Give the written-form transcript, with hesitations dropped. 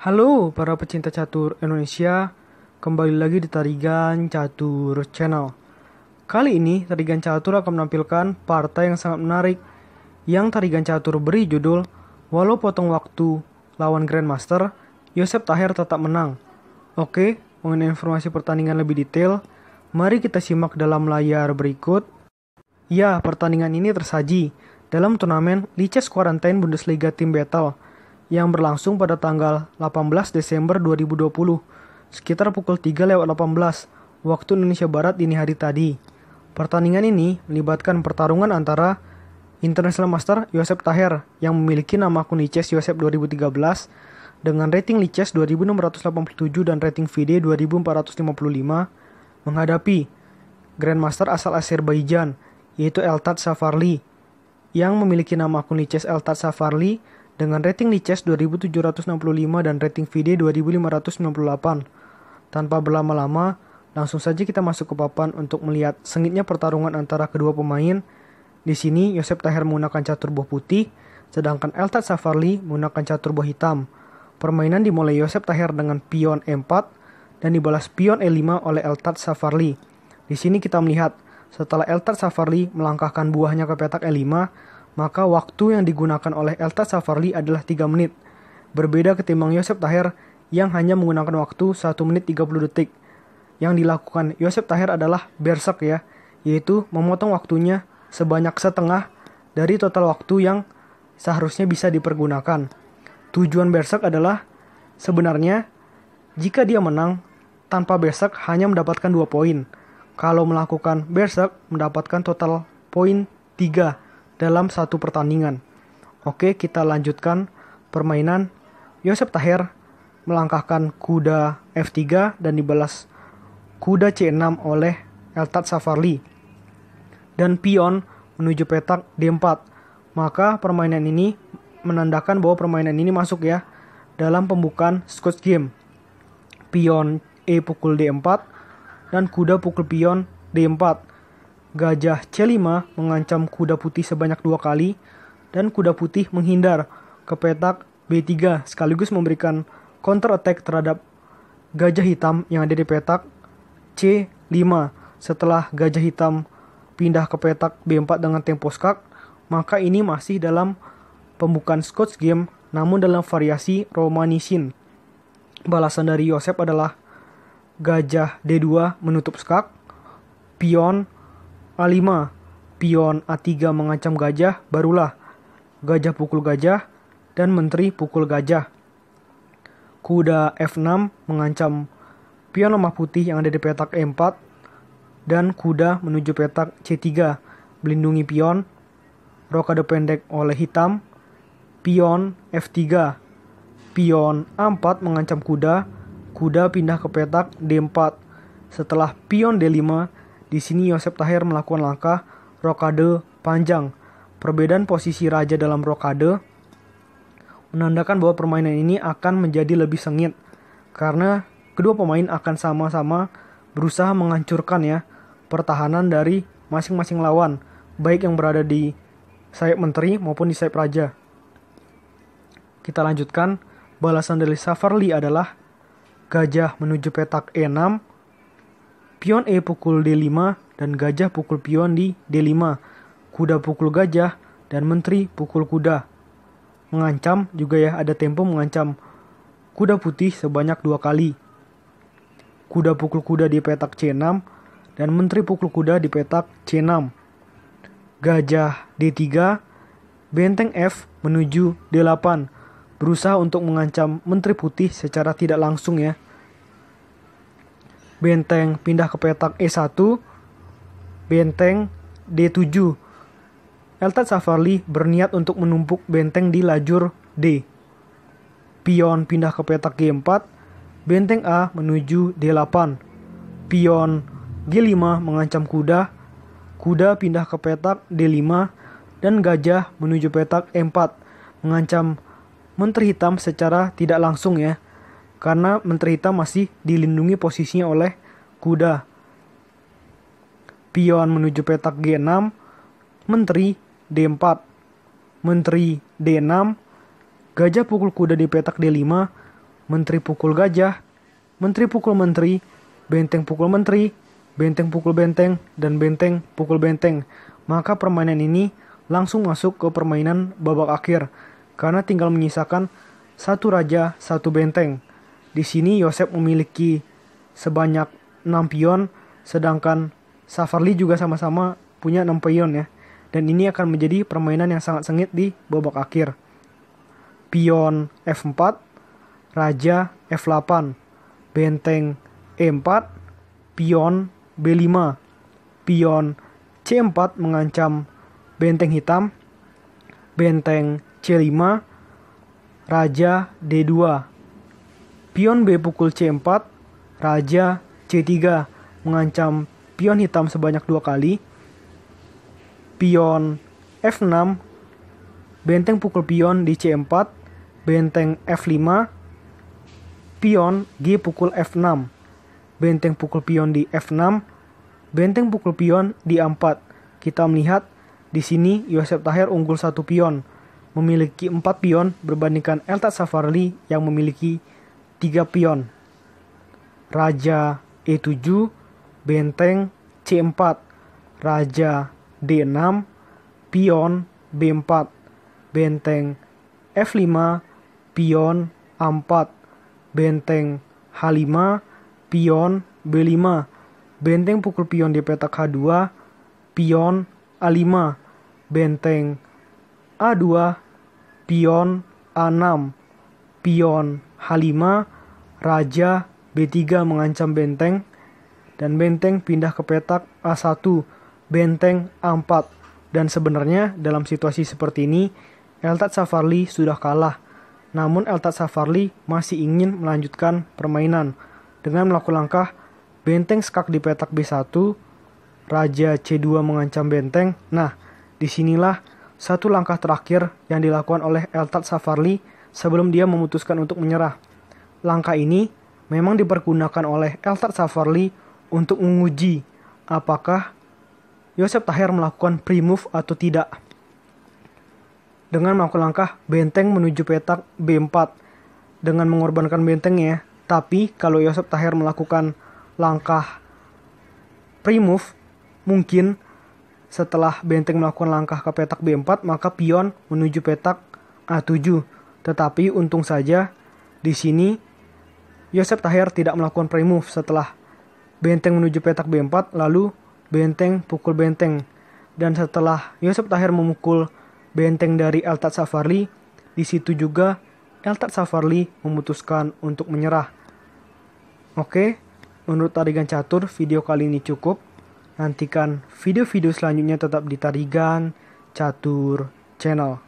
Halo para pecinta catur Indonesia, kembali lagi di Tarigan Catur Channel. Kali ini Tarigan Catur akan menampilkan partai yang sangat menarik, yang Tarigan Catur beri judul Walau Potong Waktu lawan Grandmaster, Joseph Taher tetap menang. Oke, mengenai informasi pertandingan lebih detail, mari kita simak dalam layar berikut. Ya, pertandingan ini tersaji dalam turnamen Liechess Quarantine Bundesliga Team Battle yang berlangsung pada tanggal 18 Desember 2020 sekitar pukul 3:18 waktu Indonesia Barat dini hari tadi. Pertandingan ini melibatkan pertarungan antara International Master Joseph Taher yang memiliki nama akun Liechess Joseph 2013 dengan rating Liechess 2687 dan rating FIDE 2455 menghadapi Grandmaster asal Azerbaijan yaitu Eltat Safarli yang memiliki nama akun Liechess Eltat Safarli dengan rating Liechess 2765 dan rating FIDE 2598. Tanpa berlama-lama, langsung saja kita masuk ke papan untuk melihat sengitnya pertarungan antara kedua pemain. Di sini Joseph Taher menggunakan catur buah putih, sedangkan Eltat Safarli menggunakan catur buah hitam. Permainan dimulai Joseph Taher dengan pion E4 dan dibalas pion E5 oleh Eltat Safarli. Di sini kita melihat setelah Eltat Safarli melangkahkan buahnya ke petak E5, maka waktu yang digunakan oleh Eltat Safarli adalah 3 menit. Berbeda ketimbang Joseph Taher yang hanya menggunakan waktu 1 menit 30 detik. Yang dilakukan Joseph Taher adalah berserk ya, yaitu memotong waktunya sebanyak setengah dari total waktu yang seharusnya bisa dipergunakan. Tujuan berserk adalah sebenarnya jika dia menang tanpa berserk hanya mendapatkan 2 poin. Kalau melakukan berserk mendapatkan total poin 3 dalam satu pertandingan. Oke, kita lanjutkan permainan. Joseph Taher melangkahkan kuda F3 dan dibalas kuda C6 oleh Eltat Safarli. Dan pion menuju petak D4. Maka permainan ini menandakan bahwa permainan ini masuk ya dalam pembukaan Scotch Game. Pion E pukul D4 dan kuda pukul pion D4. Gajah C5 mengancam kuda putih sebanyak 2 kali dan kuda putih menghindar ke petak B3 sekaligus memberikan counter attack terhadap gajah hitam yang ada di petak C5. Setelah gajah hitam pindah ke petak B4 dengan tempo skak, maka ini masih dalam pembukaan Scotch Game namun dalam variasi Romanishin. Balasan dari Joseph adalah gajah D2 menutup skak, pion A5, pion A3 mengancam gajah, barulah gajah pukul gajah dan menteri pukul gajah. Kuda F6 mengancam pion lemah putih yang ada di petak E4 dan kuda menuju petak C3 melindungi pion. Rokade pendek oleh hitam, pion F3, pion A4 mengancam kuda. Kuda pindah ke petak D4. Setelah pion D5, di sini Joseph Taher melakukan langkah rokade panjang. Perbedaan posisi raja dalam rokade menandakan bahwa permainan ini akan menjadi lebih sengit karena kedua pemain akan sama-sama berusaha menghancurkan ya pertahanan dari masing-masing lawan, baik yang berada di sayap menteri maupun di sayap raja. Kita lanjutkan. Balasan dari Safarli adalah gajah menuju petak E6, pion E pukul D5, dan gajah pukul pion di D5. Kuda pukul gajah, dan menteri pukul kuda. Mengancam juga ya, ada tempo mengancam kuda putih sebanyak 2 kali. Kuda pukul kuda di petak C6, dan menteri pukul kuda di petak C6. Gajah D3, benteng F menuju D8. Berusaha untuk mengancam menteri putih secara tidak langsung ya. Benteng pindah ke petak E1, benteng D7. Eltat Safarli berniat untuk menumpuk benteng di lajur D. Pion pindah ke petak G4, benteng A menuju D8. Pion G5 mengancam kuda, kuda pindah ke petak D5, dan gajah menuju petak E4 mengancam menteri hitam secara tidak langsung ya, karena menteri hitam masih dilindungi posisinya oleh kuda. Pion menuju petak G6, menteri D4, menteri D6, gajah pukul kuda di petak D5, menteri pukul gajah, menteri pukul menteri, benteng pukul menteri, benteng pukul benteng, dan benteng pukul benteng. Maka permainan ini langsung masuk ke permainan babak akhir, karena tinggal menyisakan satu raja, satu benteng. Di sini Yosef memiliki sebanyak 6 pion, sedangkan Safarli juga sama-sama punya 6 pion ya. Dan ini akan menjadi permainan yang sangat sengit di babak akhir. Pion F4, raja F8, benteng E4, pion B5, pion C4 mengancam benteng hitam, benteng C5, raja D2, pion B pukul C4, raja C3 mengancam pion hitam sebanyak 2 kali, pion F6, benteng pukul pion di C4, benteng F5, pion G pukul F6, benteng pukul pion di F6, benteng pukul pion di A4. Kita melihat di sini Yosef Taher unggul 1 pion, memiliki 4 pion berbandingkan Eltat Safarli yang memiliki 3 pion. Raja E7, benteng C4, raja D6, pion B4, benteng F5, pion A4, benteng H5, pion B5, benteng pukul pion di petak H2, pion A5, benteng A2, pion A6, pion H5, raja B3 mengancam benteng, dan benteng pindah ke petak A1, benteng A4. Dan sebenarnya dalam situasi seperti ini, Eltat Safarli sudah kalah. Namun Eltat Safarli masih ingin melanjutkan permainan dengan melakukan langkah benteng skak di petak B1, raja C2 mengancam benteng. Nah, disinilah satu langkah terakhir yang dilakukan oleh Eltat Safarli sebelum dia memutuskan untuk menyerah. Langkah ini memang dipergunakan oleh Eltat Safarli untuk menguji apakah Yosef Taher melakukan pre-move atau tidak. Dengan melakukan langkah benteng menuju petak B4 dengan mengorbankan bentengnya. Tapi kalau Yosef Taher melakukan langkah pre-move, mungkin setelah benteng melakukan langkah ke petak B4, maka pion menuju petak A7. Tetapi untung saja di sini Yosef Taher tidak melakukan pre-move setelah benteng menuju petak B4, lalu benteng pukul benteng. Dan setelah Yosef Taher memukul benteng dari Eltat Safarli, di situ juga Eltat Safarli memutuskan untuk menyerah. Oke, menurut Tarigan Catur, video kali ini cukup. Nantikan video-video selanjutnya tetap di Tarigan Catur Channel.